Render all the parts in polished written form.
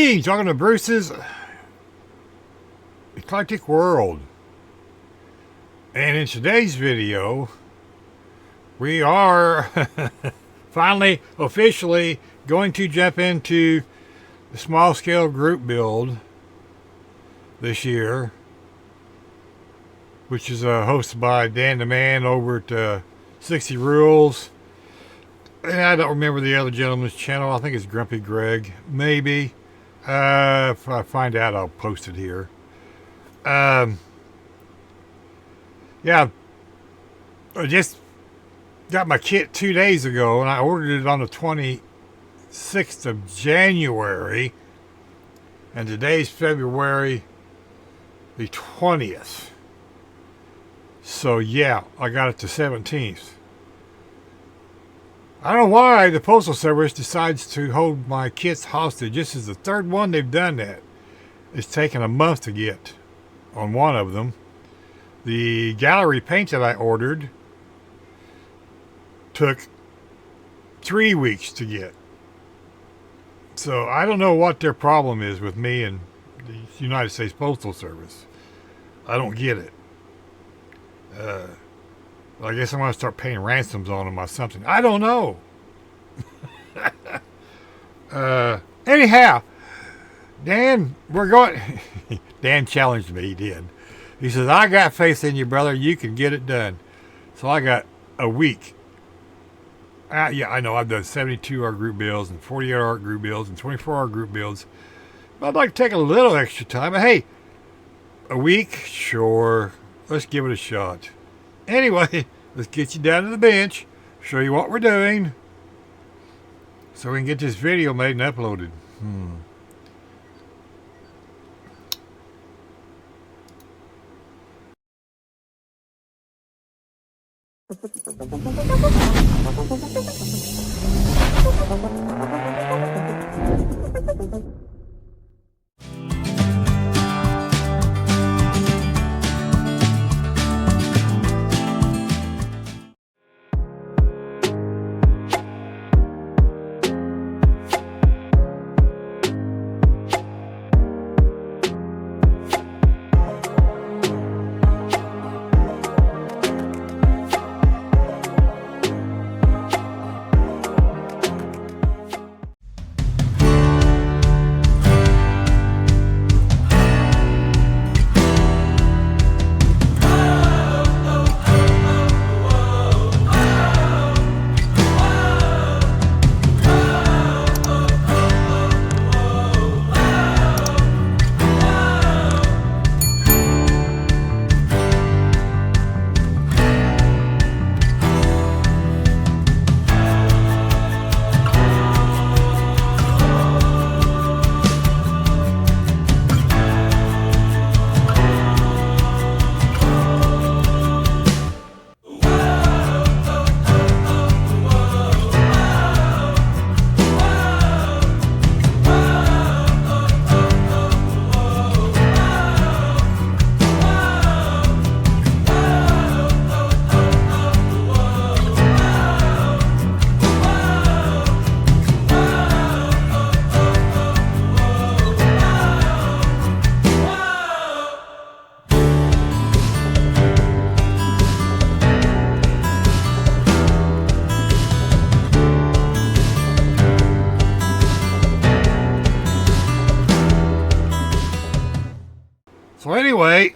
Greetings, welcome to Bruce's Eclectic World. And in today's video, we are finally, officially going to jump into the small scale group build this year, which is hosted by Dan the Man over at 60 Rules. And I don't remember the other gentleman's channel. I think it's Grumpy Greg, maybe. If I find out, I'll post it here. Yeah, I just got my kit 2 days ago, and I ordered it on the 26th of January, and today's February the 20th. So yeah, I got it the 17th. I don't know why the Postal Service decides to hold my kits hostage. This is the third one they've done that. It's taken a month to get on one of them. The Gaahleri paint that I ordered took 3 weeks to get. So I don't know what their problem is with me and the United States Postal Service. I don't get it. I guess I'm going to start paying ransoms on them or something. I don't know. Anyhow, Dan, we're going... Dan challenged me, he did. He says, I got faith in you, brother. You can get it done. So I got a week. Yeah, I know. I've done 72-hour group builds and 48-hour group builds and 24-hour group builds. But I'd like to take a little extra time. But hey, a week? Sure. Let's give it a shot. Anyway, let's get you down to the bench, show you what we're doing, so we can get this video made and uploaded. So anyway,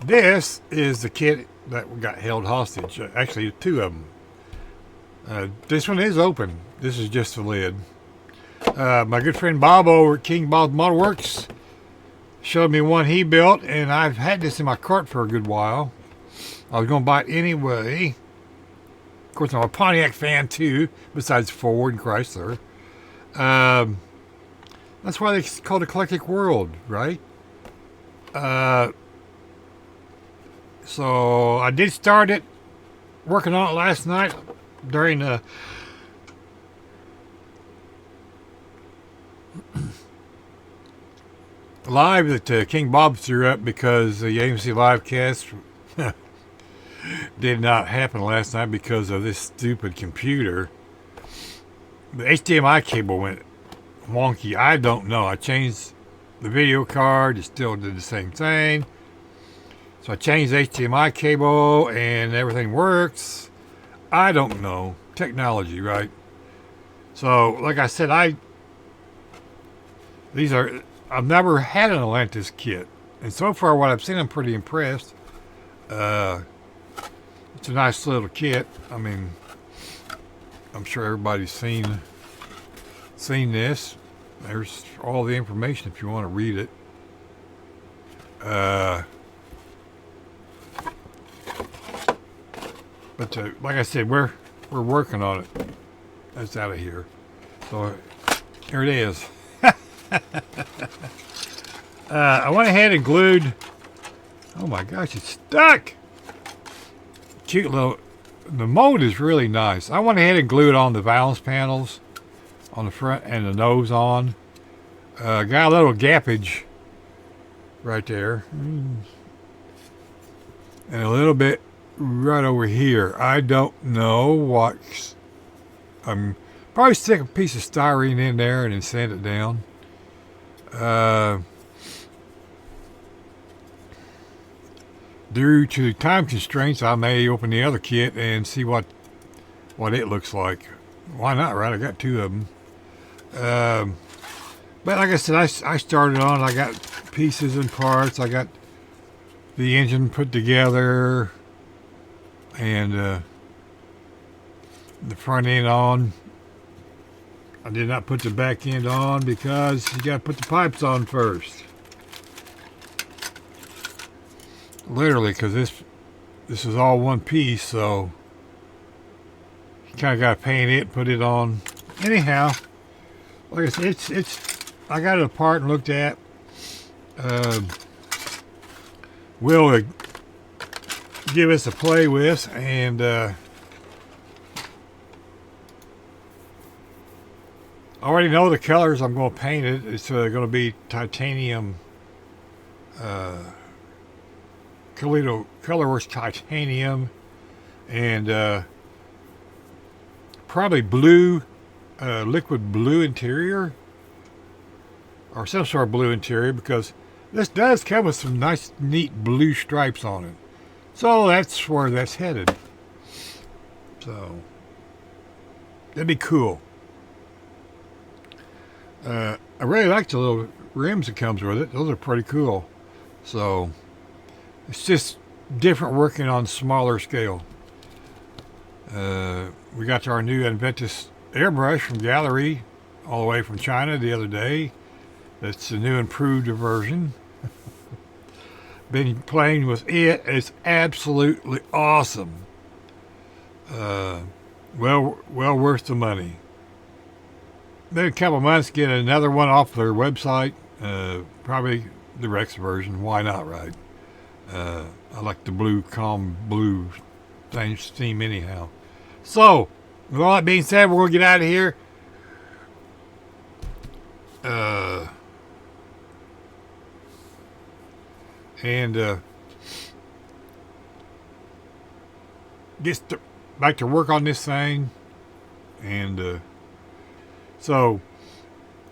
this is the kit that got held hostage. Actually, two of them. This one is open. This is just the lid. My good friend Bob over at King Bob's Model Works showed me one he built, and I've had this in my cart for a good while. I was going to buy it anyway. Of course, I'm a Pontiac fan too, besides Ford and Chrysler. That's why it's called Eclectic World, right? So I did start it, working on it last night during the live that King Bob threw up, because the AMC live cast did not happen last night because of this stupid computer. The HDMI cable went wonky. I don't know. I changed the video card. It still did the same thing. So I changed the HDMI cable and everything works. I don't know. Technology, right? So, like I said, I've never had an Atlantes kit. And so far what I've seen, I'm pretty impressed. It's a nice little kit. I mean, I'm sure everybody's seen this. There's all the information if you want to read it. But like I said, we're working on it. That's out of here. So here it is. I went ahead and glued. Oh my gosh, it's stuck. Cute little. The mold is really nice. I went ahead and glued on the valance panels on the front and the nose on. Got a little gappage right there, and a little bit right over here. I don't know what. I'm probably stick a piece of styrene in there and then sand it down. Due to time constraints, I may open the other kit and see what it looks like. Why not, right? I got two of them. But like I said, I started on. I got pieces and parts. I got the engine put together and the front end on. I did not put the back end on because you got to put the pipes on first. Literally, because this is all one piece, so you kind of got to paint it, put it on. Anyhow, like I said, I got it apart and looked at. Will give us a play with, and I already know the colors I'm going to paint it. It's going to be titanium. Kleido Colorworks titanium, and probably blue, liquid blue interior, or some sort of blue interior, because this does come with some nice, neat blue stripes on it. So that's where that's headed. So that'd be cool. I really like the little rims that comes with it. Those are pretty cool. So it's just different working on smaller scale. We got our new Aventus airbrush from Gaahleri, all the way from China the other day. That's the new improved version. Been playing with it. It's absolutely awesome. Well worth the money. Been a couple months to get another one off their website. Probably the Rex version. Why not, right? I like the calm blue theme anyhow. So, with all that being said, we're going to get out of here. And get back to work on this thing. And so,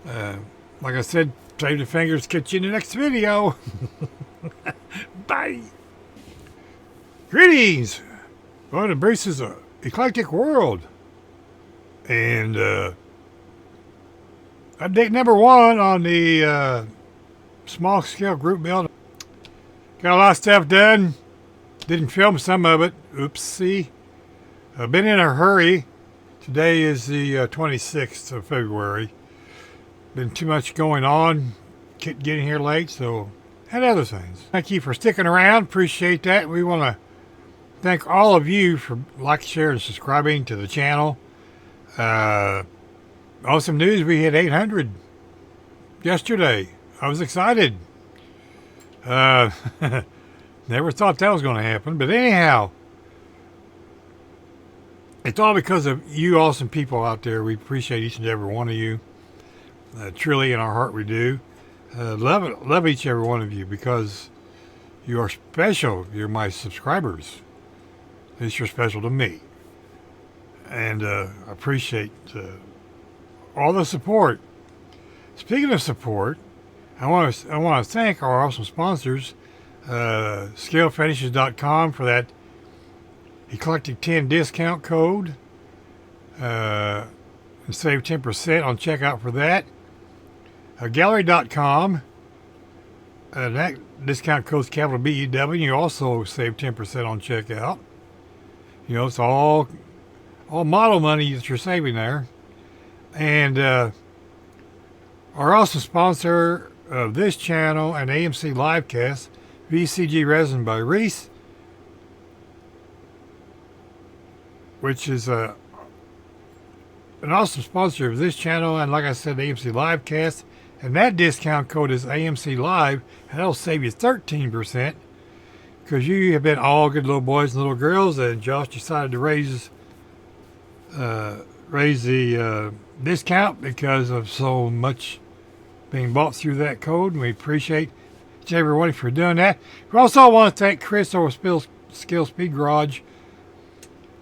like I said, save the fingers. Catch you in the next video. Bye. Greetings. Well, it embraces an eclectic world. And update number 1 on the small scale group build. Got a lot of stuff done. Didn't film some of it. Oopsie. I've been in a hurry. Today is the 26th of February. Been too much going on. Getting here late, so... and other things. Thank you for sticking around. Appreciate that. We want to thank all of you for liking, sharing, and subscribing to the channel. Awesome news. We hit 800 yesterday. I was excited. Never thought that was going to happen. But anyhow, it's all because of you awesome people out there. We appreciate each and every one of you. Truly in our heart we do. Love each and every one of you because you are special. You're my subscribers. At least you're special to me. And I appreciate all the support. Speaking of support, I want to thank our awesome sponsors, scalefinishes.com for that eclectic 10 discount code, and save 10% on checkout for that. Gaahleri.com, that discount code is capital BEW. You also save 10% on checkout. You know, it's all model money that you're saving there. And our awesome sponsor of this channel and AMC Livecast, VCG Resin by Reese, which is an awesome sponsor of this channel, and like I said, AMC Livecast, and that discount code is AMC Live, and that'll save you 13%, because you have been all good little boys and little girls, and Josh decided to raise the discount because of so much being bought through that code, and we appreciate each and every one of you for doing that. We also want to thank Chris over Skill Speed Garage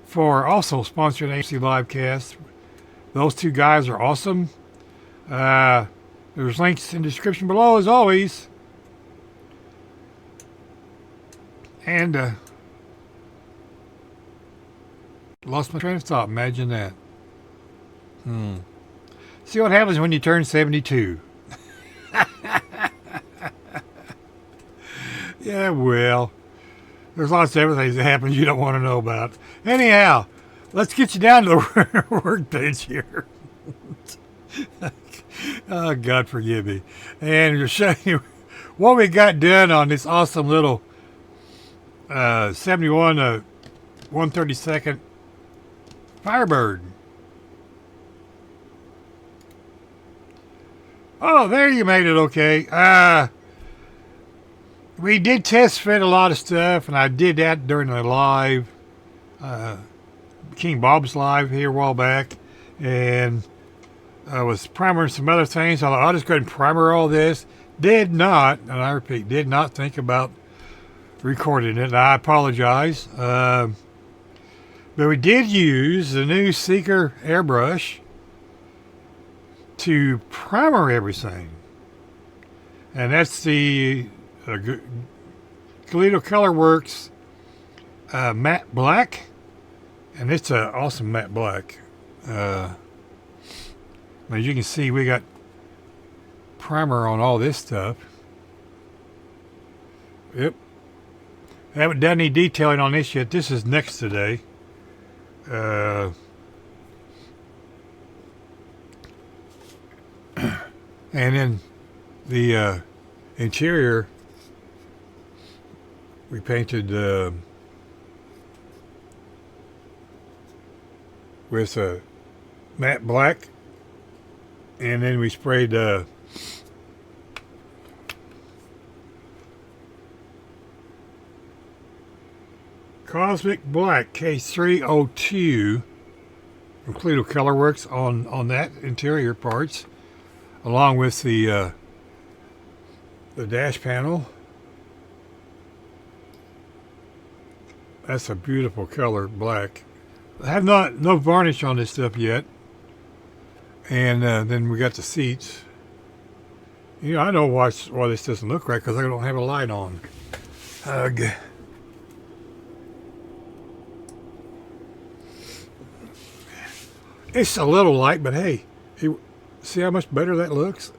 for also sponsoring AMC Livecast. Those two guys are awesome. There's links in the description below as always. And lost my train of thought. Imagine that. See what happens when you turn 72. Yeah, well, there's lots of other things that happen you don't want to know about. Anyhow, let's get you down to the workbench here. Oh, God forgive me. And to show you what we got done on this awesome little 71 to 132nd Firebird. Oh, there you made it okay. We did test fit a lot of stuff, and I did that during the live, King Bob's live here a while back, and I was primering some other things. I thought, I'll just go ahead and primer all this. Did not, and I repeat, did not think about recording it. I apologize. But we did use the new Seeker airbrush to primer everything. And that's the Kleido Colorworks matte black. And it's an awesome matte black. As you can see, we got primer on all this stuff. Yep. I haven't done any detailing on this yet. This is next today. And then the interior, we painted with a matte black, and then we sprayed Cosmic Black K302 from Kleido Colorworks on that interior parts, along with the dash panel. That's a beautiful color, black. I have no varnish on this stuff yet. And then we got the seats. You know, I know why this doesn't look right, because I don't have a light on. Ugh. It's a little light, but hey, see how much better that looks?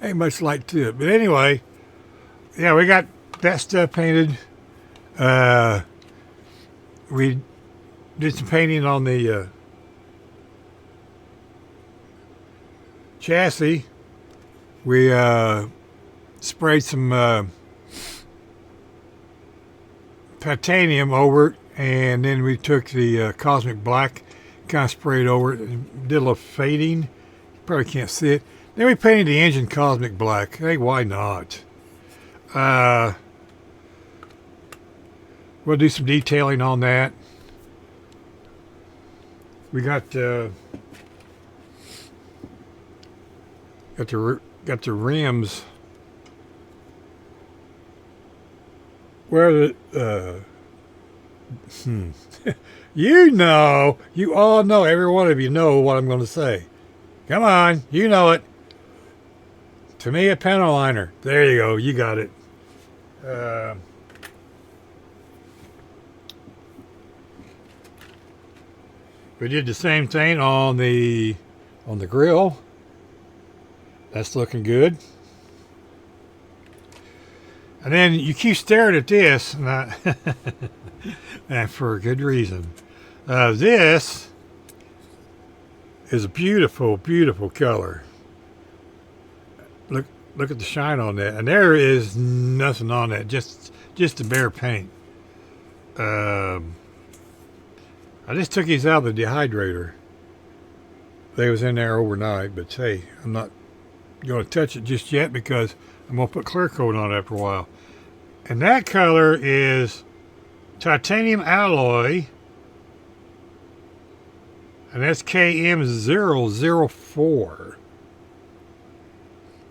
Ain't much light to it. But anyway, yeah, we got that stuff painted. We did some painting on the chassis. We sprayed some titanium over it, and then we took the Cosmic Black, kind of sprayed over it, and did a little fading. You probably can't see it. Then we painted the engine Cosmic Black. Hey, why not? We'll do some detailing on that. We got the rims where the you all know, every one of you know what I'm going to say, Come on, you know it. Tamiya panel liner. There you go. You got it. We did the same thing on the grill. That's looking good. And then you keep staring at this, and for a good reason. This is a beautiful, beautiful color. Look at the shine on that, and there is nothing on that, just the bare paint. I just took these out of the dehydrator. They was in there overnight, but hey, I'm not going to touch it just yet because I'm going to put clear coat on it after a while. And that color is titanium alloy, and that's KM004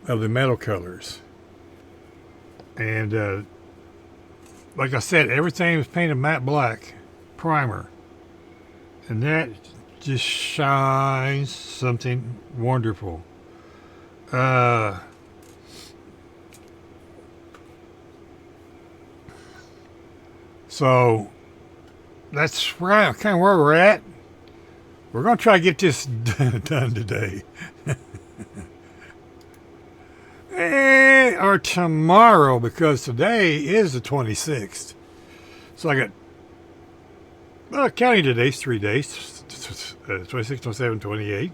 of the metal colors. And like I said, everything was painted matte black primer, and that just shines something wonderful. So that's kind of where we're at. We're going to try to get this done today. Or tomorrow, because today is the 26th. So I got, counting today's 3 days, 26, 27, 28.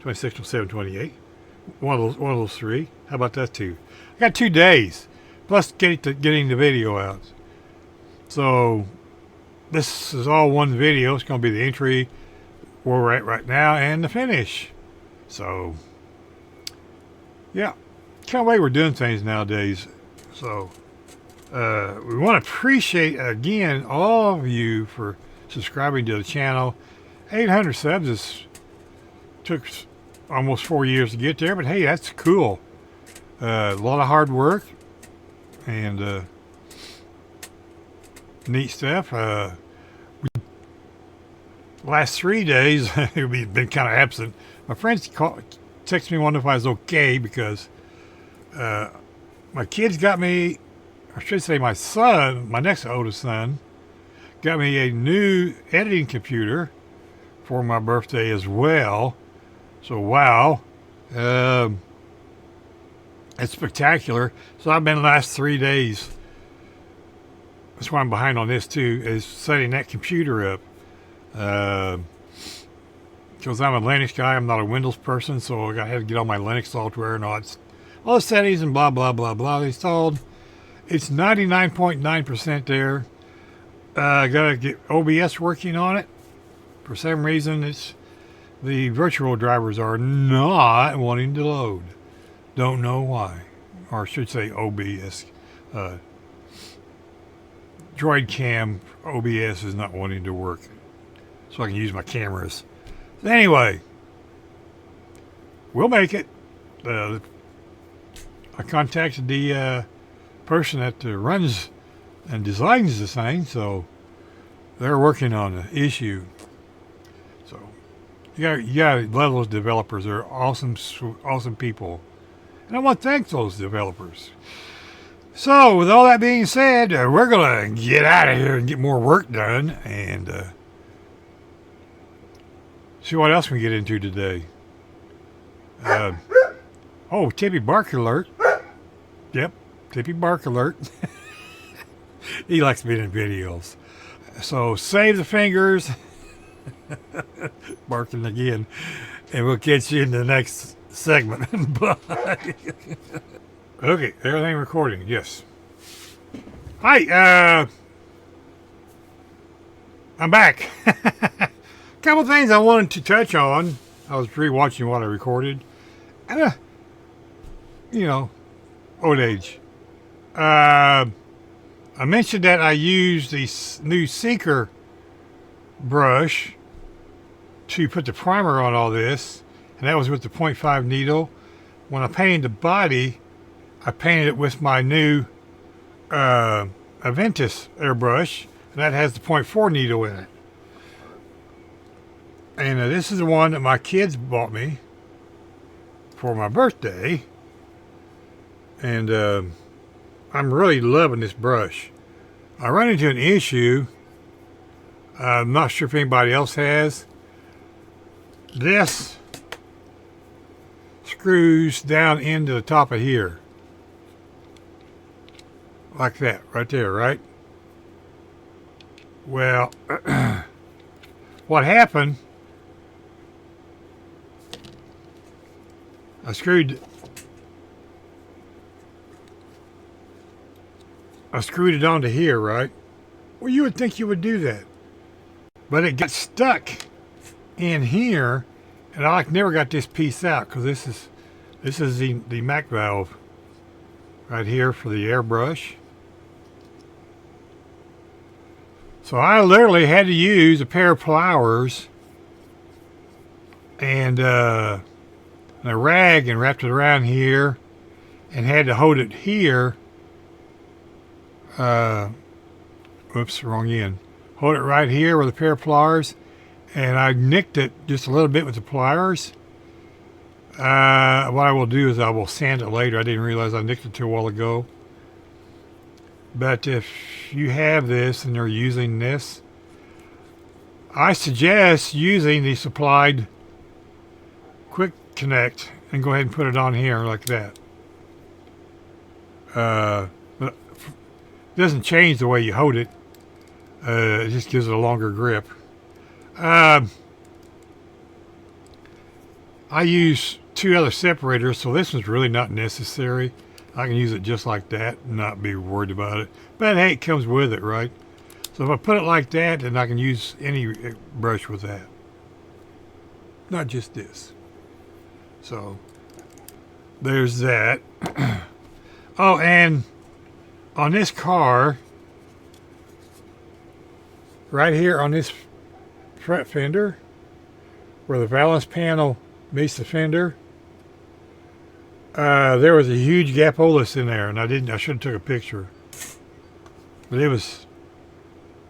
26, 27, 28. One of those three. How about that two? I got 2 days, plus getting the video out. So this is all one video. It's going to be the entry where we're at right now and the finish. So yeah, kind of way we're doing things nowadays. So we want to appreciate again all of you for subscribing to the channel. 800 subs took almost 4 years to get there, but hey, that's cool. A lot of hard work and neat stuff. Last 3 days we've been kind of absent. My friends texted me wondering if I was okay because my kids got me, I should say my son, my next oldest son, got me a new editing computer for my birthday as well. So wow, it's spectacular. So I've been the last 3 days, that's why I'm behind on this too, is setting that computer up. Because I'm a Linux guy, I'm not a Windows person, so I had to get all my Linux software and all the settings and blah blah blah blah installed. It's 99.9% there. I gotta get OBS working on it. For some reason, the virtual drivers are not wanting to load. Don't know why, or I should say OBS. Droid Cam OBS is not wanting to work, so I can use my cameras. So anyway, we'll make it. I contacted the person that runs and designs this thing, so they're working on the issue. So you got love those developers. They're awesome people, and I want to thank those developers. So with all that being said, we're gonna get out of here and get more work done and see what else we can get into today. Oh, Tippy bark alert. Yep, Tippy bark alert. He likes being in videos. So save the fingers. Barking again. And we'll catch you in the next segment. Bye. Okay, everything recording, yes. Hi, I'm back. Couple things I wanted to touch on. I was rewatching what I recorded. And, old age. I mentioned that I used the new Seeker brush to put the primer on all this, and that was with the 0.5 needle. When I painted the body, I painted it with my new Aventus airbrush, and that has the 0.4 needle in it. And this is the one that my kids bought me. for my birthday. And I'm really loving this brush. I run into an issue. I'm not sure if anybody else has. This screws down into the top of here. Like that, right there, right? Well, what happened, I screwed it onto here, right? Well, you would think you would do that. But it got stuck in here, and I never got this piece out, because this is the Mac valve right here for the airbrush. So I literally had to use a pair of pliers and a rag and wrapped it around here and had to hold it here. Oops, wrong end. Hold it right here with a pair of pliers, and I nicked it just a little bit with the pliers. What I will do is I will sand it later. I didn't realize I nicked it too a while ago. But if you have this and they're using this, I suggest using the supplied quick connect and go ahead and put it on here like that. But it doesn't change the way you hold it. It just gives it a longer grip. I use 2 other separators, so this one's really not necessary. I can use it just like that and not be worried about it. But hey, it comes with it, right? So if I put it like that, then I can use any brush with that. Not just this. So there's that. Oh, and on this car, right here on this front fender, where the valance panel meets the fender, there was a huge gapolis in there, and I should have took a picture. But it was,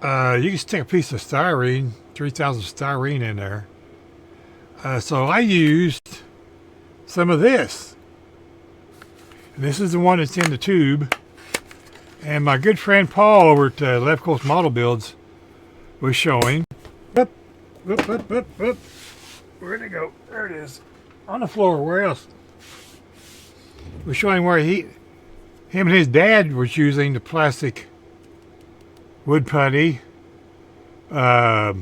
you can stick a piece of styrene, 3000 styrene in there. So I used some of this. And this is the one that's in the tube. And my good friend Paul over at Left Coast Model Builds was showing. Whoop, whoop, whoop, whoop, whoop. Where'd it go? There it is. On the floor. Where else? Was showing where him and his dad was using the plastic wood putty out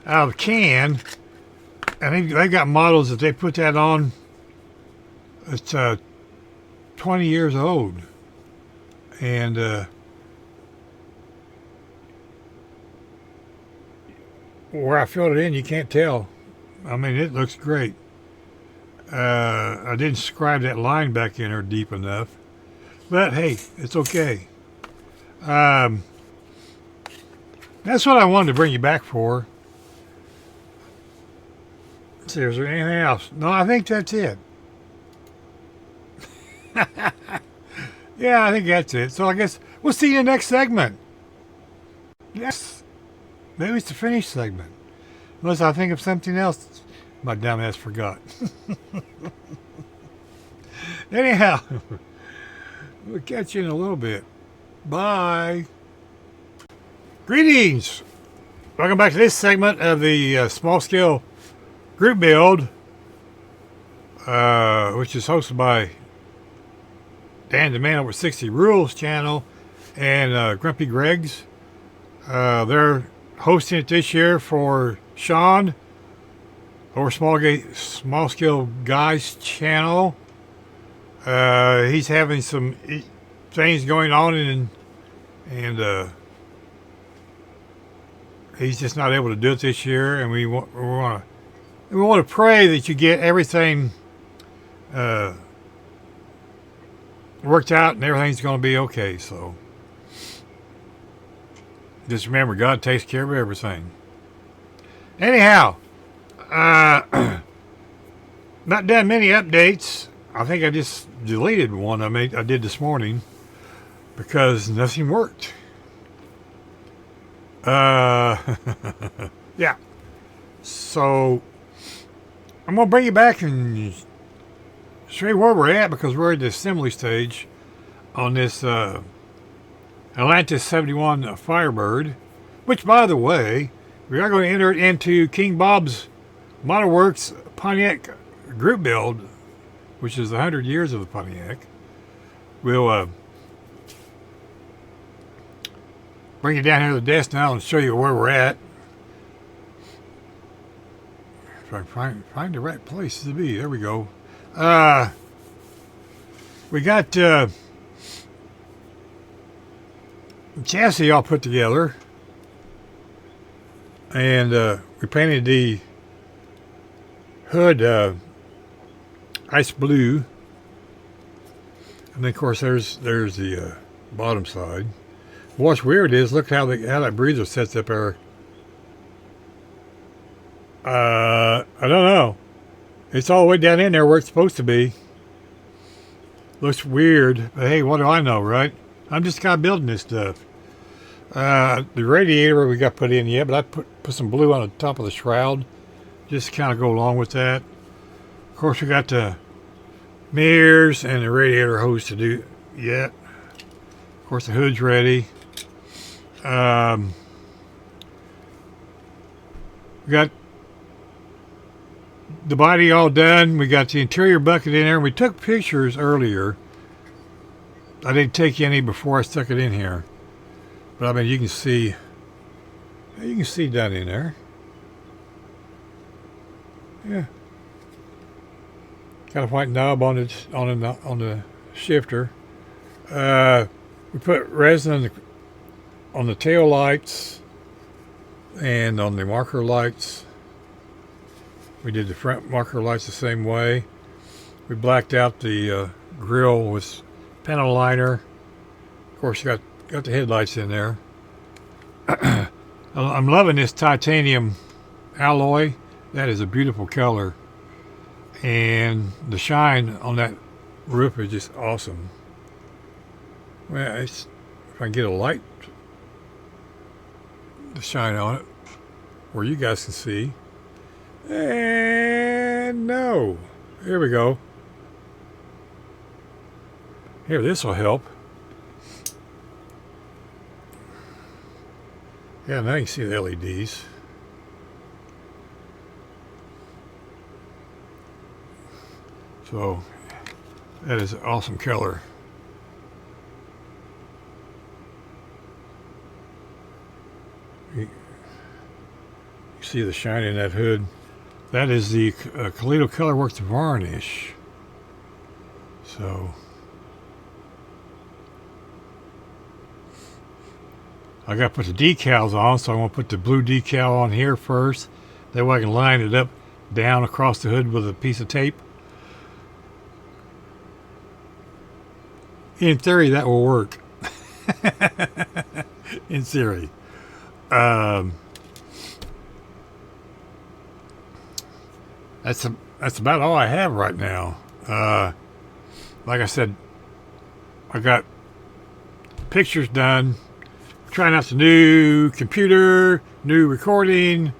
of a can, and they got models that they put that on. It's 20 years old, and where I filled it in, you can't tell. I mean, it looks great. I didn't scribe that line back in there deep enough, but hey, it's okay. That's what I wanted to bring you back for. Let's see, is there anything else? No, I think that's it. Yeah, I think that's it. So I guess we'll see you in the next segment. Yes, maybe it's the finished segment. Unless I think of something else my dumb ass forgot. Anyhow, we'll catch you in a little bit. Bye. Greetings. Welcome back to this segment of the small scale group build, which is hosted by Dan the Man Over 60 Rules channel and Grumpy Greg's. They're hosting it this year for Shawn over Small Scale Guys channel. He's having some things going on, and he's just not able to do it this year. And we want to pray that you get everything worked out and everything's going to be okay. So just remember, God takes care of everything. Anyhow, not done many updates. I think I just deleted one I did this morning because nothing worked. Yeah. So I'm going to bring you back and show you where we're at, because we're at the assembly stage on this Atlantes 71 Firebird, which, by the way, we are going to enter it into King Bob's Model Works Pontiac group build, which is 100 years of the Pontiac. We'll bring you down here to the desk now and show you where we're at. If I can find the right place to be. There we go. We got the chassis all put together, and we painted the hood ice blue, and then of course there's the bottom side. What's weird is, look how that breather sets up there. I don't know. It's all the way down in there where it's supposed to be. Looks weird, but hey, what do I know, right? I'm just kind of building this stuff. The radiator we got put in yet, but I put some blue on the top of the shroud, just to kind of go along with that. Of course, we got the mirrors and the radiator hose to do yet. Of course, the hood's ready. We got the body all done. We got the interior bucket in there. We took pictures earlier. I didn't take any before I stuck it in here, but I mean, you can see down in there. Yeah, got a white knob on the shifter. We put resin on the tail lights and on the marker lights. We did the front marker lights the same way. We blacked out the grill with panel liner. Of course, you got the headlights in there. I'm loving this titanium alloy. That is a beautiful color, and the shine on that roof is just awesome. Well, if I can get a light to shine on it where you guys can see. And no. Here we go. Here, this will help. Yeah, now you can see the LEDs. So, that is an awesome color. You see the shine in that hood. That is the Kleido Colorworks varnish. So I got to put the decals on, so I'm going to put the blue decal on here first. That way I can line it up down across the hood with a piece of tape. In theory, that will work. In theory. That's about all I have right now. Like I said, I got pictures done. Trying out the new computer, new recording.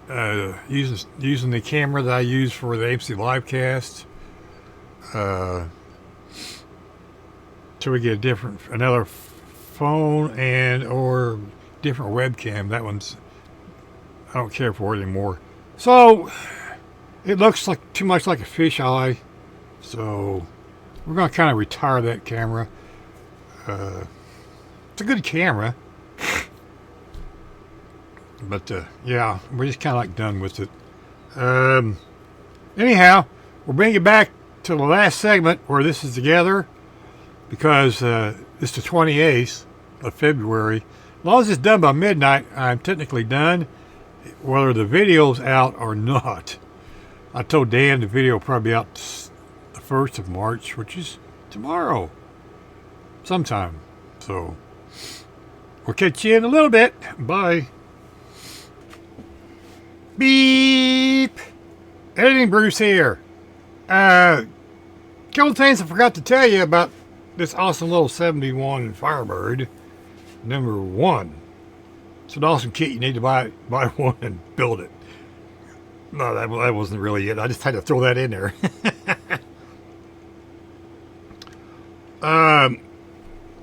Using the camera that I use for the AMC Livecast. Till we get another phone and or different webcam. That one's, I don't care for it anymore. So it looks like too much like a fisheye. So we're gonna kind of retire that camera. It's a good camera, but yeah, we're just kind of like done with it. Anyhow, we'll bring you back to the last segment where this is together, because it's the 28th of February. As long as it's done by midnight, I'm technically done, whether the video's out or not. I told Dan the video will probably be out the 1st of March, which is tomorrow sometime. So we'll catch you in a little bit. Bye. Beep. Editing Bruce here. Couple things I forgot to tell you about this awesome little 71 Firebird. Number one, it's an awesome kit. You need to buy one and build it. No, that wasn't really it. I just had to throw that in there.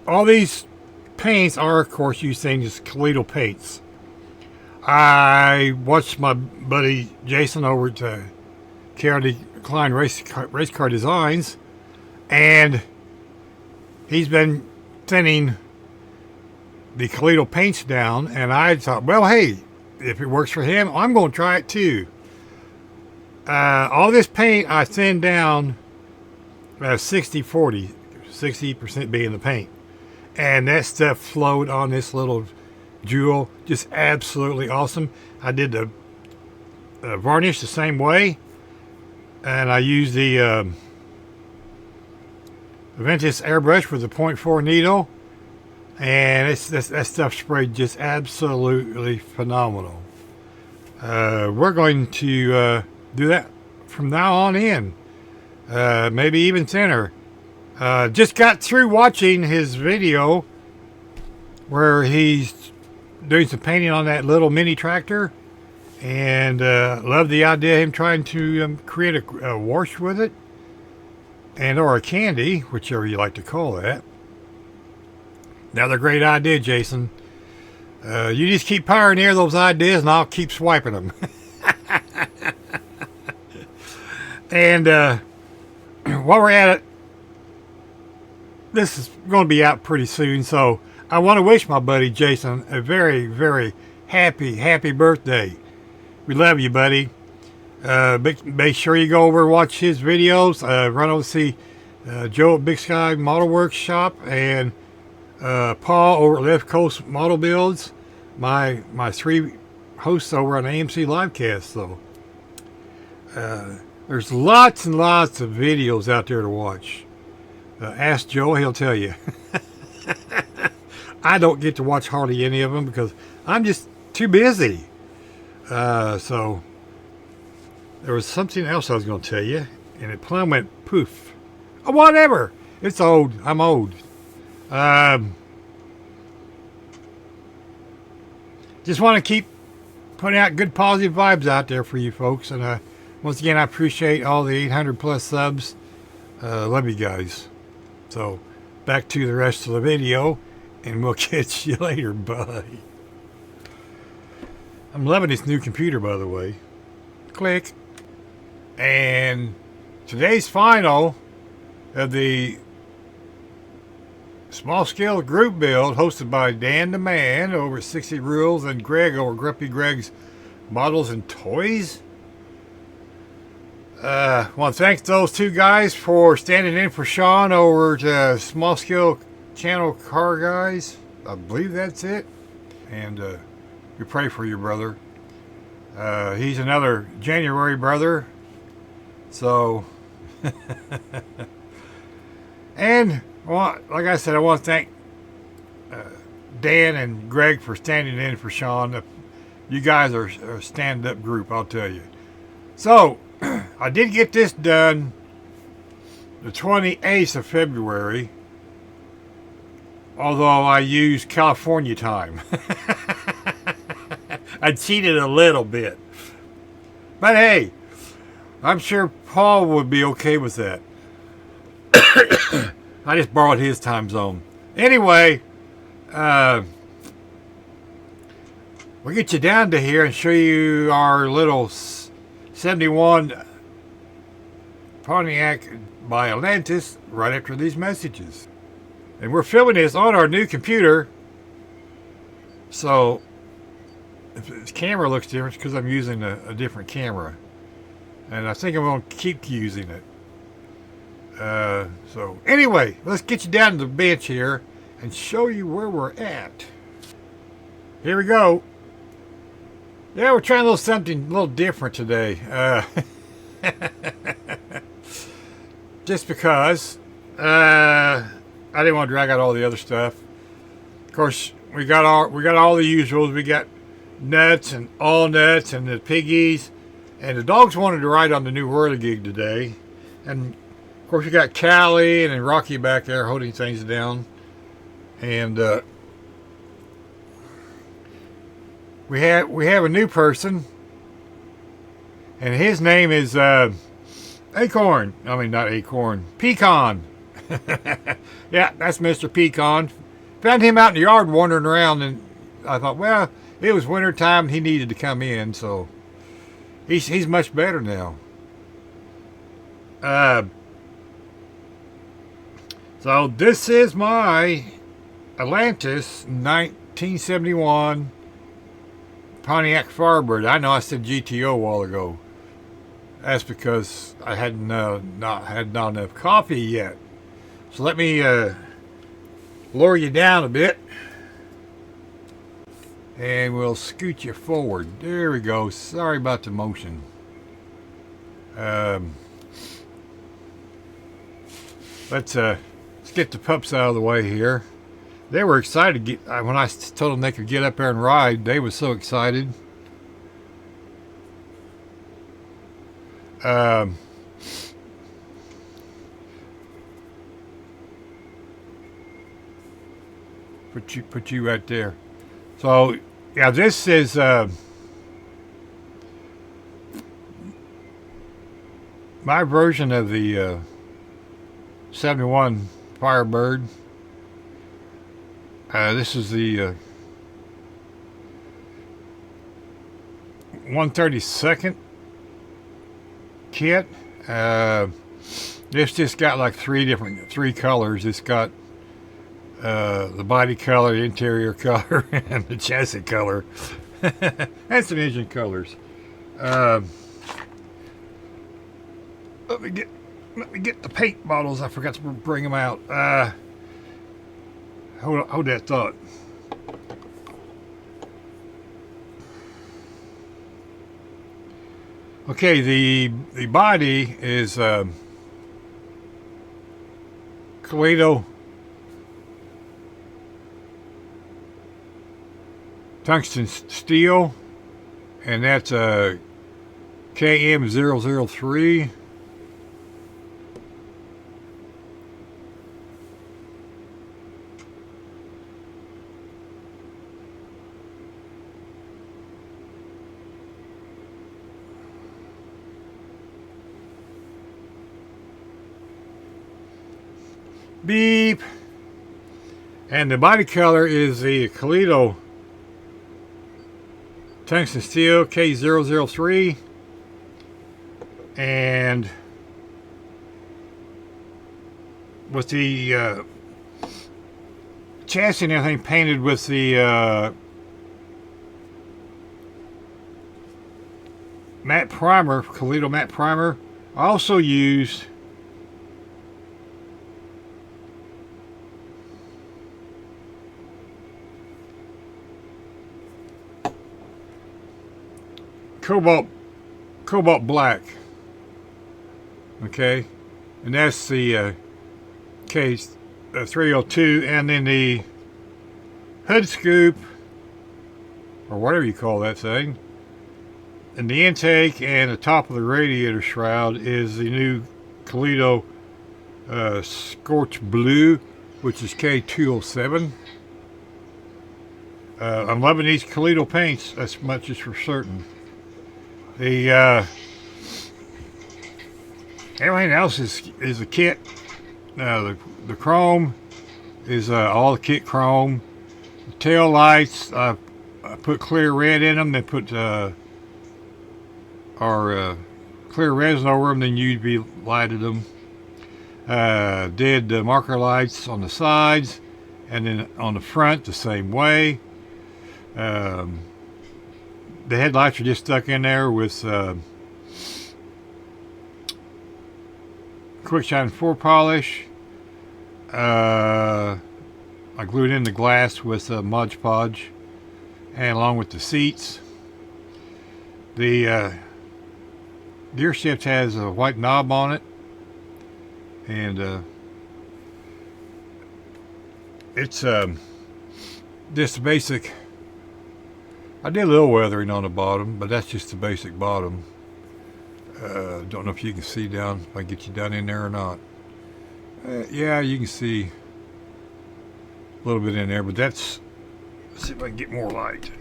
All these paints are, of course, using just Kleido paints. I watched my buddy Jason over at Gaahleri Klein Race Car Designs, and he's been thinning the Kleido paints down, and I thought, well, hey, if it works for him, I'm going to try it too. All this paint I thin down 60-40, 60% being the paint. And that stuff flowed on this little jewel, just absolutely awesome. I did the varnish the same way, and I used the Aventus airbrush with the 0.4 needle, and that stuff sprayed just absolutely phenomenal. We're going to do that from now on in, maybe even thinner. Just got through watching his video where he's doing some painting on that little mini tractor, and love the idea of him trying to create a wash with it, and or a candy, whichever you like to call that. Another great idea, Jason. You just keep pioneering those ideas, and I'll keep swiping them. And while we're at it, this is going to be out pretty soon, so I want to wish my buddy Jason a very, very happy birthday. We love you, buddy. Make sure you go over and watch his videos. Run over to see Joe at Big Sky Model Works Shop, and Paul over at Left Coast Model Builds. My three hosts over on AMC Livecast. So there's lots and lots of videos out there to watch. Ask Joe, he'll tell you. I don't get to watch hardly any of them because I'm just too busy. So there was something else I was going to tell you, and it plumb went poof. Oh, whatever. It's old. I'm old. Just want to keep putting out good positive vibes out there for you folks. And once again, I appreciate all the 800 plus subs. Love you guys. So back to the rest of the video, and we'll catch you later. Bye. I'm loving this new computer, by the way. Click. And today's final of the small scale group build hosted by Dan the Man over 60 Rules and Greg over Grumpy Greg's Models and Toys. I want to thank those two guys for standing in for Shawn over to Small Scale Channel Car Guys. I believe that's it. And we pray for your brother. He's another January brother. So, and like I said, I want to thank Dan and Greg for standing in for Shawn. You guys are a stand-up group, I'll tell you. So, I did get this done the 28th of February, although I used California time. I cheated a little bit. But hey, I'm sure Paul would be okay with that. I just borrowed his time zone. Anyway, we'll get you down to here and show you our little 71 Pontiac by Atlantes right after these messages. And we're filming this on our new computer. So if the camera looks different, it's because I'm using a different camera. And I think I'm going to keep using it. So anyway, let's get you down to the bench here and show you where we're at. Here we go. Yeah, we're trying a little something a little different today. Just because I didn't want to drag out all the other stuff. Of course, we got all the usuals. We got nuts and all nuts and the piggies, and the dogs wanted to ride on the new whirligig today. And of course, we got Callie and then Rocky back there holding things down, and we have a new person. And his name is Acorn. I mean, not Acorn. Pecan. Yeah, that's Mr. Pecan. Found him out in the yard wandering around, and I thought, well, it was winter time. He needed to come in, so he's much better now. So this is my Atlantes 1971 Pontiac Firebird. I know I said GTO a while ago. That's because I hadn't not enough coffee yet. So let me lower you down a bit, and we'll scoot you forward. There we go. Sorry about the motion. Let's get the pups out of the way here. They were excited to get, when I told them they could get up there and ride. They were so excited. Put you right there. So yeah, this is my version of the 71 Firebird. This is the 132nd kit. This just got like three colors. It's got the body color, the interior color, and the chassis color, and some engine colors. Let me get the paint bottles. I forgot to bring them out. Hold that thought. Okay, the body is Kleido tungsten steel, and that's a KM003. Beep. And the body color is the Kleido tungsten steel K003, and with the chassis and everything painted with the matte primer, Kleido matte primer. I also used cobalt black. Okay, and that's the K302, and then the hood scoop, or whatever you call that thing, and the intake and the top of the radiator shroud is the new Kleido Scorch Blue, which is K207. I'm loving these Kleido paints, as much as for certain. The everything else is a kit. The chrome is all the kit chrome. The tail lights, I put clear red in them. They put our clear resin over them, then UV lighted them. Did marker lights on the sides, and then on the front the same way. The headlights are just stuck in there with quick shine 4 polish. I glued in the glass with Mod Podge, and along with the seats. The gear shift has a white knob on it, and it's just basic. I did a little weathering on the bottom, but that's just the basic bottom. Don't know if you can see down, if I get you down in there or not. Yeah, you can see a little bit in there, but that's, let's see if I can get more light.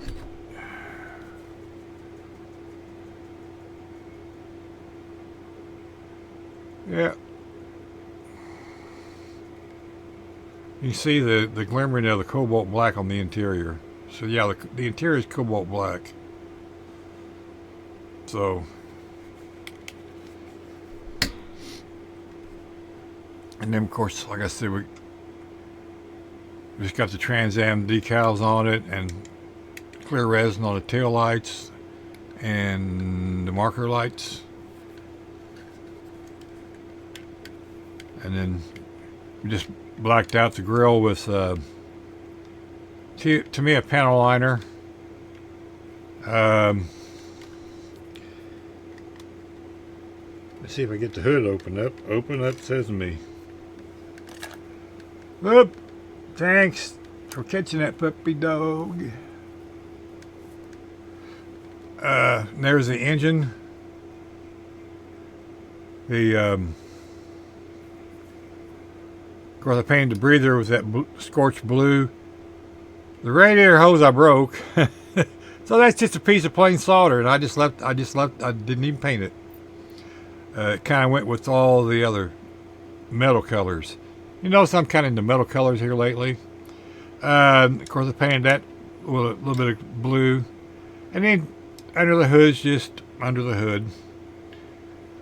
Yeah. You see the glimmering of the cobalt black on the interior. So yeah, the interior is cobalt black. So, and then of course, like I said, we just got the Trans Am decals on it and clear resin on the tail lights and the marker lights. And then we just blacked out the grill with, to me, a panel liner. Let's see if I get the hood open up. Open up, says me. Whoop! Thanks for catching that puppy dog. There's the engine. Of course, I painted the breather with that scorched blue. The radiator hose I broke, so that's just a piece of plain solder, and I just left. I didn't even paint it. It kind of went with all the other metal colors. You notice I'm kind of into metal colors here lately. Of course, I painted that with a little bit of blue, and then under the hood's just under the hood.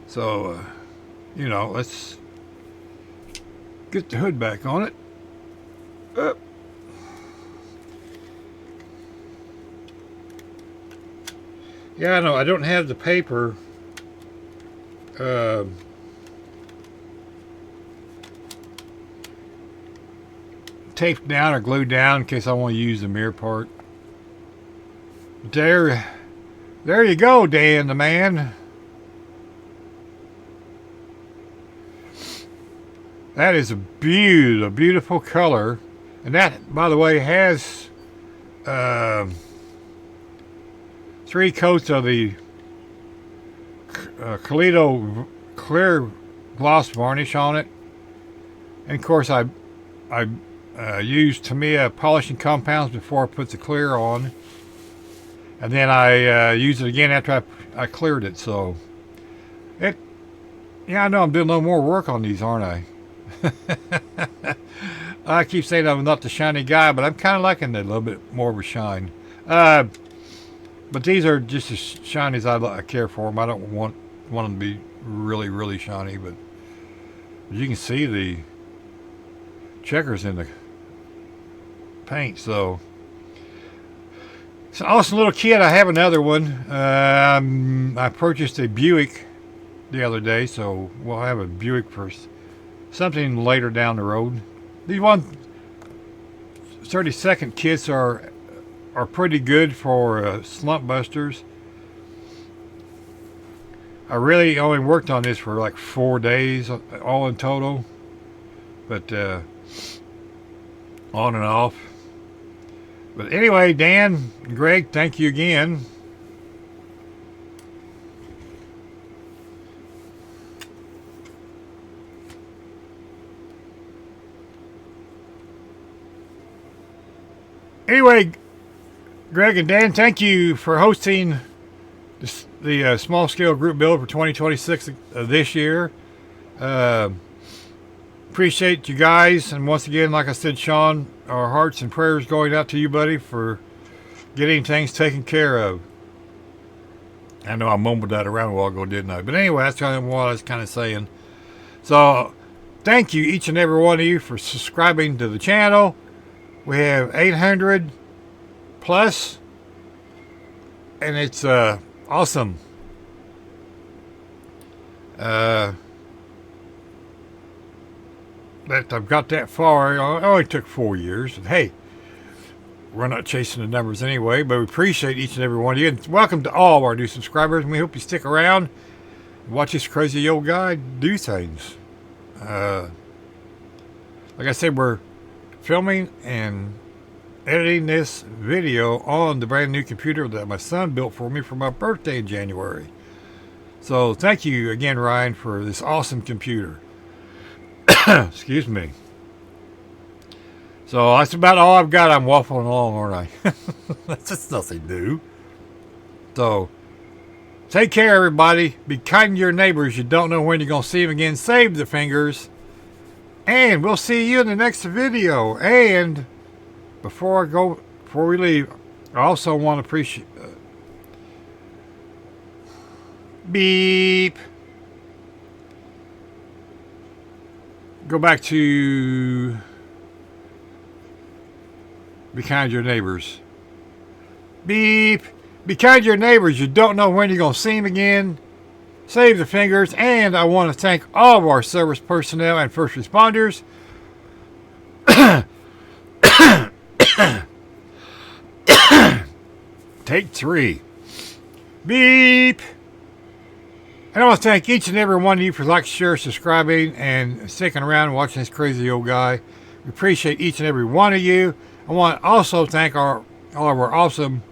So, you know, let's get the hood back on it. Up. Yeah, I know. I don't have the paper taped down or glued down in case I want to use the mirror part. But there you go, Dan the man. That is a beautiful color. And that, by the way, has 3 coats of the Kleido clear gloss varnish on it. And of course, I used Tamiya polishing compounds before I put the clear on. And then I used it again after I cleared it. So, yeah, I know I'm doing a little more work on these, aren't I? I keep saying I'm not the shiny guy, but I'm kind of liking it a little bit more of a shine. But these are just as shiny as I care for them. I don't want them to be really, really shiny, but you can see the checkers in the paint. So it's an awesome little kit. I have another one. I purchased a Buick the other day, so we'll have a Buick first. Something later down the road. These 1/32 kits are pretty good for slump busters. I really only worked on this for like 4 days, all in total. But on and off. But anyway, Dan and Greg, thank you again. Anyway, Greg and Dan, thank you for hosting the small scale group build for 2026 this year. Appreciate you guys, and once again, like I said, Shawn, our hearts and prayers going out to you, buddy, for getting things taken care of. I know I mumbled that around a while ago, didn't I? But anyway, that's kind of what I was kind of saying. So, thank you, each and every one of you, for subscribing to the channel. We have 800 plus, and it's awesome. That I've got that far. It only took 4 years. And hey, we're not chasing the numbers anyway, but we appreciate each and every one of you. And welcome to all of our new subscribers, and we hope you stick around and watch this crazy old guy do things. Like I said, we're filming and editing this video on the brand new computer that my son built for me for my birthday in January. So thank you again, Ryan, for this awesome computer. Excuse me. So that's about all I've got. I'm waffling along, aren't I? That's just nothing new. So Take care, everybody. Be kind to your neighbors. You don't know when you're going to see them again. Save the fingers. And we'll see you in the next video. And before we leave, I also want to appreciate... beep. Go back to... be kind to your neighbors. Beep. Be kind to your neighbors. You don't know when you're going to see them again. Save the fingers. And I want to thank all of our service personnel and first responders. Take 3. Beep. And I want to thank each and every one of you for liking, sharing, subscribing, and sticking around and watching this crazy old guy. We appreciate each and every one of you. I want to also thank all of our awesome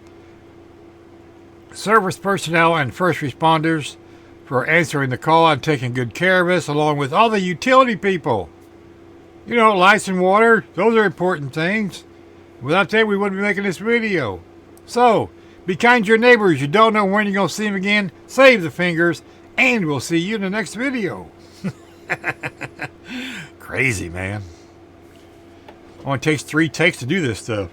service personnel and first responders for answering the call and taking good care of us, along with all the utility people. You know, lights and water, those are important things. Without that, we wouldn't be making this video. So, be kind to your neighbors. You don't know when you're going to see them again. Save the fingers, and we'll see you in the next video. Crazy, man. Only takes 3 takes to do this stuff.